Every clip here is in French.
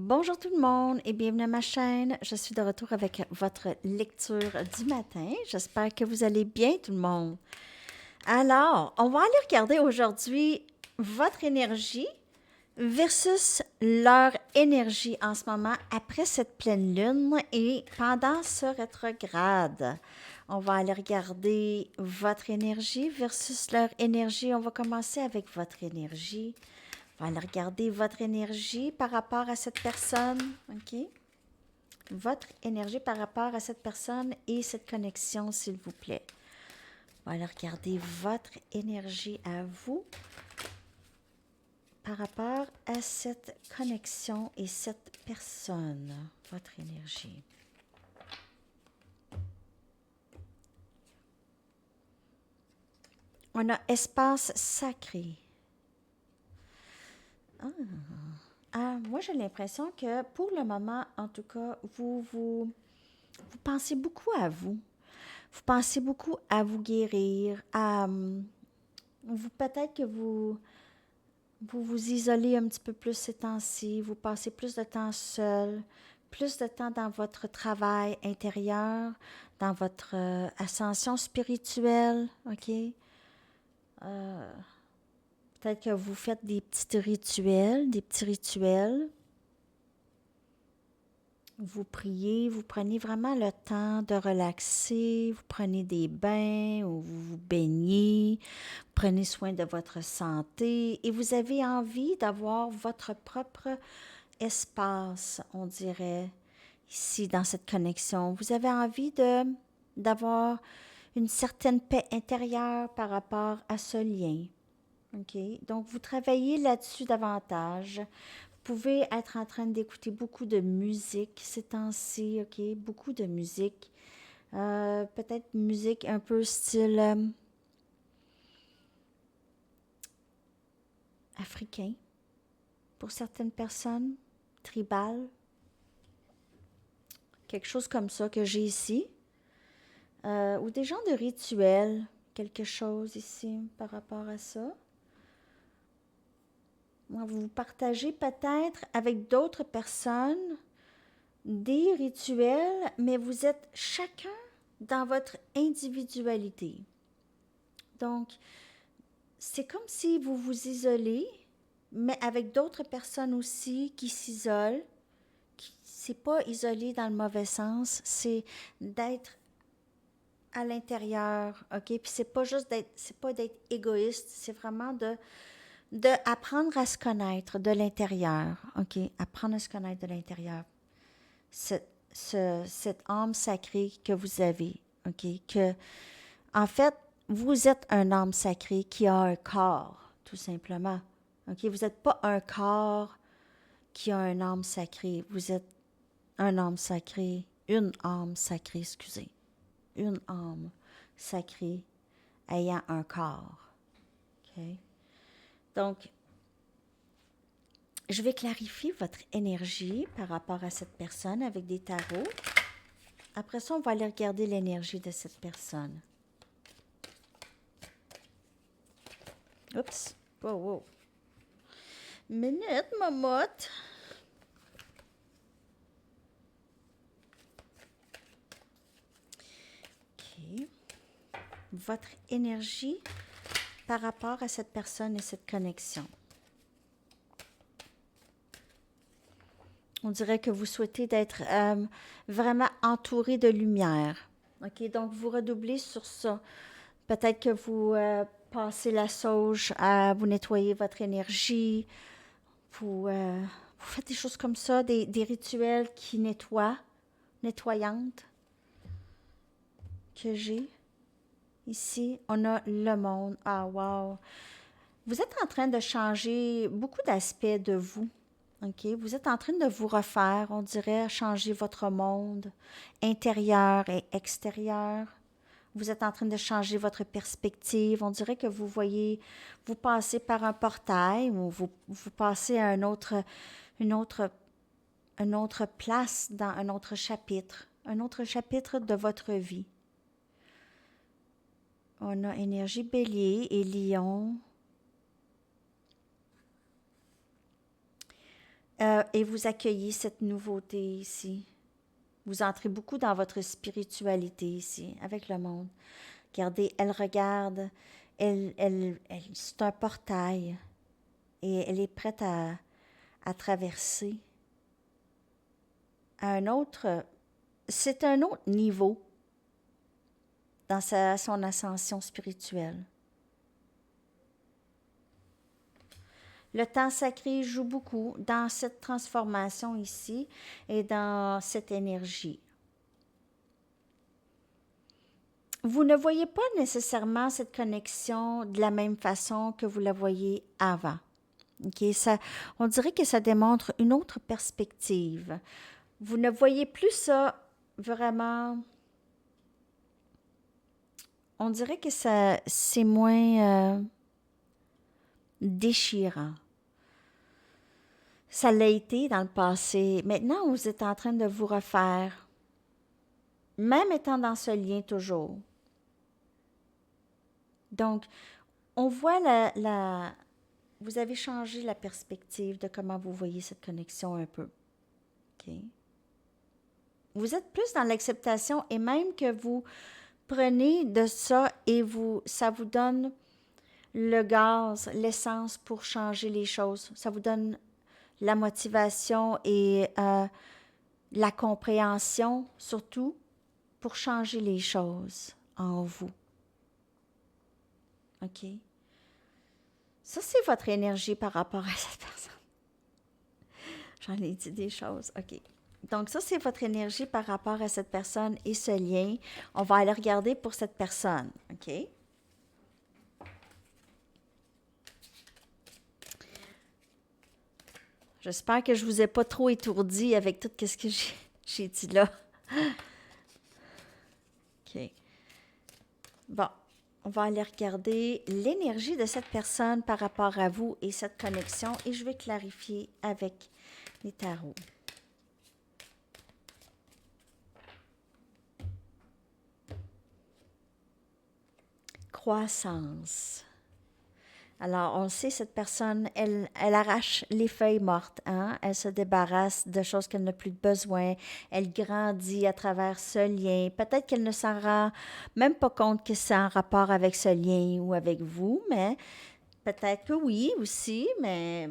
Bonjour tout le monde et bienvenue à ma chaîne. Je suis de retour avec votre lecture du matin. J'espère que vous allez bien tout le monde. Alors, on va aller regarder aujourd'hui votre énergie versus leur énergie en ce moment après cette pleine lune et pendant ce rétrograde. On va aller regarder votre énergie versus leur énergie. On va commencer avec votre énergie. On va aller regarder votre énergie par rapport à cette personne, OK? Votre énergie par rapport à cette personne et cette connexion, s'il vous plaît. On va aller regarder votre énergie à vous par rapport à cette connexion et cette personne. Votre énergie. On a espace sacré. Moi, j'ai l'impression que pour le moment, en tout cas, vous pensez beaucoup à vous. Vous pensez beaucoup à vous guérir, à vous peut-être que vous isolez un petit peu plus ces temps-ci, vous passez plus de temps seul, plus de temps dans votre travail intérieur, dans votre ascension spirituelle, OK? Peut-être que vous faites des petits rituels. Vous priez, vous prenez vraiment le temps de relaxer, vous prenez des bains ou vous vous baignez, vous prenez soin de votre santé et vous avez envie d'avoir votre propre espace, on dirait, ici dans cette connexion. Vous avez envie d'avoir une certaine paix intérieure par rapport à ce lien. OK? Donc, vous travaillez là-dessus davantage. Vous pouvez être en train d'écouter beaucoup de musique ces temps-ci, OK? Beaucoup de musique. Peut-être musique un peu style africain pour certaines personnes, tribal, quelque chose comme ça que j'ai ici. Ou des genres de rituels, quelque chose ici par rapport à ça. Vous partagez peut-être avec d'autres personnes des rituels, mais vous êtes chacun dans votre individualité. Donc, c'est comme si vous vous isolez, mais avec d'autres personnes aussi qui s'isolent. C'est pas isolé dans le mauvais sens, c'est d'être à l'intérieur, OK? Puis c'est pas d'être égoïste, c'est vraiment de apprendre à se connaître de l'intérieur, OK? Apprendre à se connaître de l'intérieur. Cette âme sacrée que vous avez, OK? Que, en fait, vous êtes un âme sacrée qui a un corps, tout simplement. OK? Vous n'êtes pas un corps qui a un âme sacrée. Vous êtes un âme sacrée, une âme sacrée, excusez. Une âme sacrée ayant un corps. OK? Donc, je vais clarifier votre énergie par rapport à cette personne avec des tarots. Après ça, on va aller regarder l'énergie de cette personne. Oups. Wow, wow. Minute, mamotte. OK. Votre énergie par rapport à cette personne et cette connexion. On dirait que vous souhaitez d'être vraiment entouré de lumière. OK, donc vous redoublez sur ça. Peut-être que vous passez la sauge à vous nettoyer votre énergie. Vous faites des choses comme ça, des rituels qui nettoyantes que j'ai. Ici, on a le monde. Ah, wow! Vous êtes en train de changer beaucoup d'aspects de vous. OK? Vous êtes en train de vous refaire, on dirait, changer votre monde intérieur et extérieur. Vous êtes en train de changer votre perspective. On dirait que vous voyez, vous passez par un portail ou vous passez à une autre place dans un autre chapitre de votre vie. On a énergie bélier et lion. et vous accueillez cette nouveauté ici. Vous entrez beaucoup dans votre spiritualité ici, avec le monde. Regardez, elle regarde, c'est un portail et elle est prête à traverser à un autre, c'est un autre niveau dans son ascension spirituelle. Le temps sacré joue beaucoup dans cette transformation ici et dans cette énergie. Vous ne voyez pas nécessairement cette connexion de la même façon que vous la voyez avant. Okay? On dirait que ça démontre une autre perspective. Vous ne voyez plus ça vraiment. On dirait que c'est moins déchirant. Ça l'a été dans le passé. Maintenant, vous êtes en train de vous refaire, même étant dans ce lien toujours. Donc, on voit vous avez changé la perspective de comment vous voyez cette connexion un peu. OK? Vous êtes plus dans l'acceptation et même que vous prenez de ça et ça vous donne le gaz, l'essence pour changer les choses. Ça vous donne la motivation et la compréhension, surtout, pour changer les choses en vous. OK? Ça, c'est votre énergie par rapport à cette personne. J'en ai dit des choses. OK. Donc, ça, c'est votre énergie par rapport à cette personne et ce lien. On va aller regarder pour cette personne. OK? J'espère que je ne vous ai pas trop étourdi avec tout ce que j'ai dit là. OK. Bon, on va aller regarder l'énergie de cette personne par rapport à vous et cette connexion et je vais clarifier avec les tarots. Croissance. Alors, on le sait, cette personne, elle arrache les feuilles mortes, hein? Elle se débarrasse de choses qu'elle n'a plus besoin. Elle grandit à travers ce lien. Peut-être qu'elle ne s'en rend même pas compte que c'est en rapport avec ce lien ou avec vous, mais peut-être que oui aussi, mais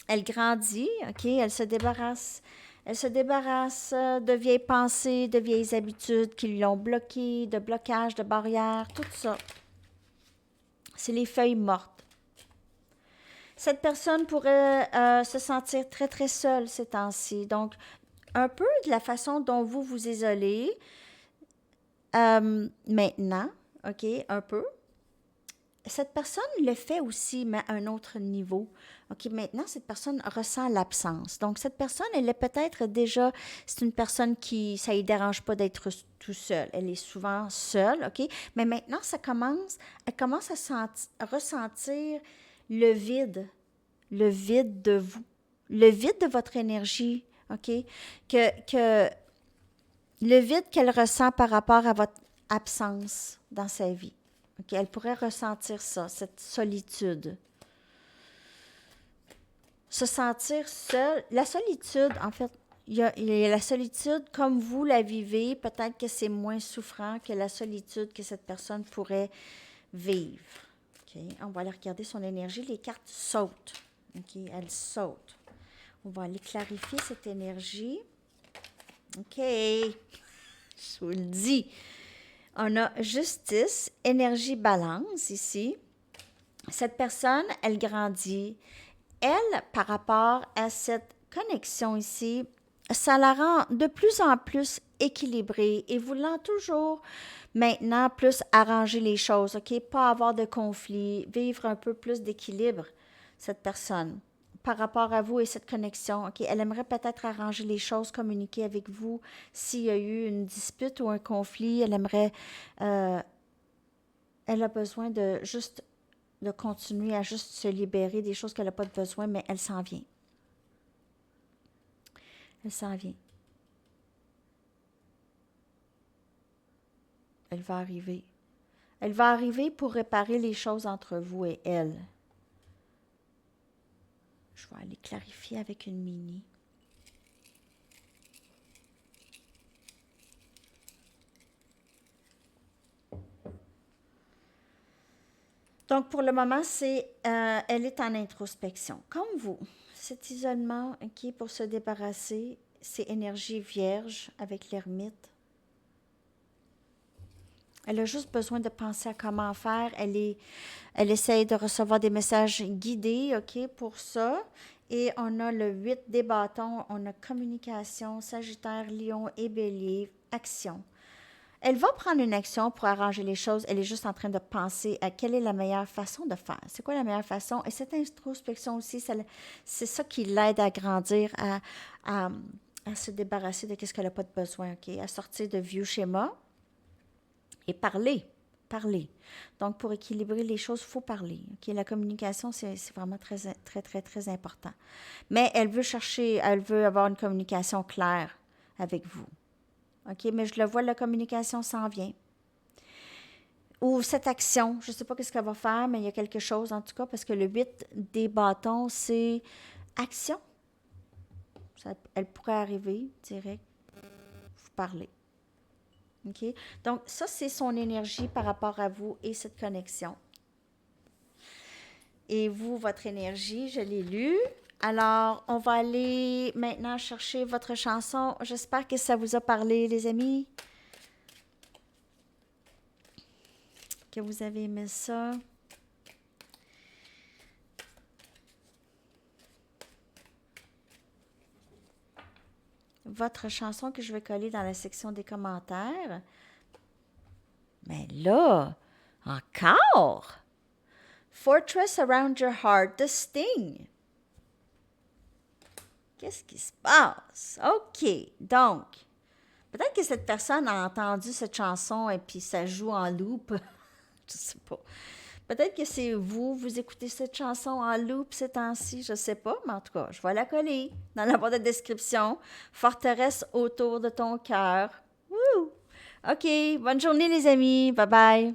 elle grandit, OK? Elle se débarrasse de vieilles pensées, de vieilles habitudes qui l'ont bloquée, de blocages, de barrières, tout ça. C'est les feuilles mortes. Cette personne pourrait se sentir très, très seule ces temps-ci. Donc, un peu de la façon dont vous vous isolez maintenant, OK, un peu. Cette personne le fait aussi, mais à un autre niveau. OK, maintenant, cette personne ressent l'absence. Donc, cette personne, elle est peut-être déjà, c'est une personne qui, ça ne lui dérange pas d'être tout seule. Elle est souvent seule, OK? Mais maintenant, elle commence à ressentir le vide de vous, le vide de votre énergie, OK? Le vide qu'elle ressent par rapport à votre absence dans sa vie. Okay, elle pourrait ressentir ça, cette solitude. Se sentir seule. La solitude, en fait, il y a la solitude comme vous la vivez. Peut-être que c'est moins souffrant que la solitude que cette personne pourrait vivre. Okay, on va aller regarder son énergie. Les cartes sautent. Okay, elles sautent. On va aller clarifier cette énergie. OK. Je vous le dis. On a justice, énergie, balance ici. Cette personne, elle grandit. Elle, par rapport à cette connexion ici, ça la rend de plus en plus équilibrée et voulant toujours maintenant plus arranger les choses, OK? Pas avoir de conflit, vivre un peu plus d'équilibre, cette personne, par rapport à vous et cette connexion, OK? Elle aimerait peut-être arranger les choses, communiquer avec vous s'il y a eu une dispute ou un conflit. Elle aimerait, elle a besoin de continuer à juste se libérer des choses qu'elle n'a pas de besoin, mais elle s'en vient. Elle s'en vient. Elle va arriver. Elle va arriver pour réparer les choses entre vous et elle. Je vais aller clarifier avec une mini. Donc, pour le moment, elle est en introspection. Comme vous, cet isolement qui est pour se débarrasser, c'est énergie vierge avec l'ermite. Elle a juste besoin de penser à comment faire. Elle essaye de recevoir des messages guidés, OK, pour ça. Et on a le 8 des bâtons, on a communication, Sagittaire, Lion et Bélier, action. Elle va prendre une action pour arranger les choses. Elle est juste en train de penser à quelle est la meilleure façon de faire. C'est quoi la meilleure façon? Et cette introspection aussi, c'est ça qui l'aide à grandir, à, à se débarrasser de ce qu'elle n'a pas de besoin, OK? À sortir de vieux schémas et parler. Parler. Donc, pour équilibrer les choses, il faut parler. OK? La communication, c'est vraiment très, très, très, très important. Mais elle veut avoir une communication claire avec vous. OK, mais je le vois, la communication s'en vient. Ou cette action, je ne sais pas ce qu'elle va faire, mais il y a quelque chose en tout cas, parce que le 8 des bâtons, c'est action. Elle pourrait arriver direct, vous parler. OK? Donc, ça, c'est son énergie par rapport à vous et cette connexion. Et vous, votre énergie, je l'ai lu. Alors, on va aller maintenant chercher votre chanson. J'espère que ça vous a parlé, les amis. Que vous avez aimé ça. Votre chanson que je vais coller dans la section des commentaires. Mais là, encore! Fortress Around Your Heart de Sting. Qu'est-ce qui se passe? OK, donc, peut-être que cette personne a entendu cette chanson et puis ça joue en loop. Je sais pas. Peut-être que c'est vous écoutez cette chanson en loop ces temps-ci, je sais pas, mais en tout cas, je vais la coller dans la boîte de description. Forteresse autour de ton cœur. Wouh! OK, bonne journée les amis. Bye bye.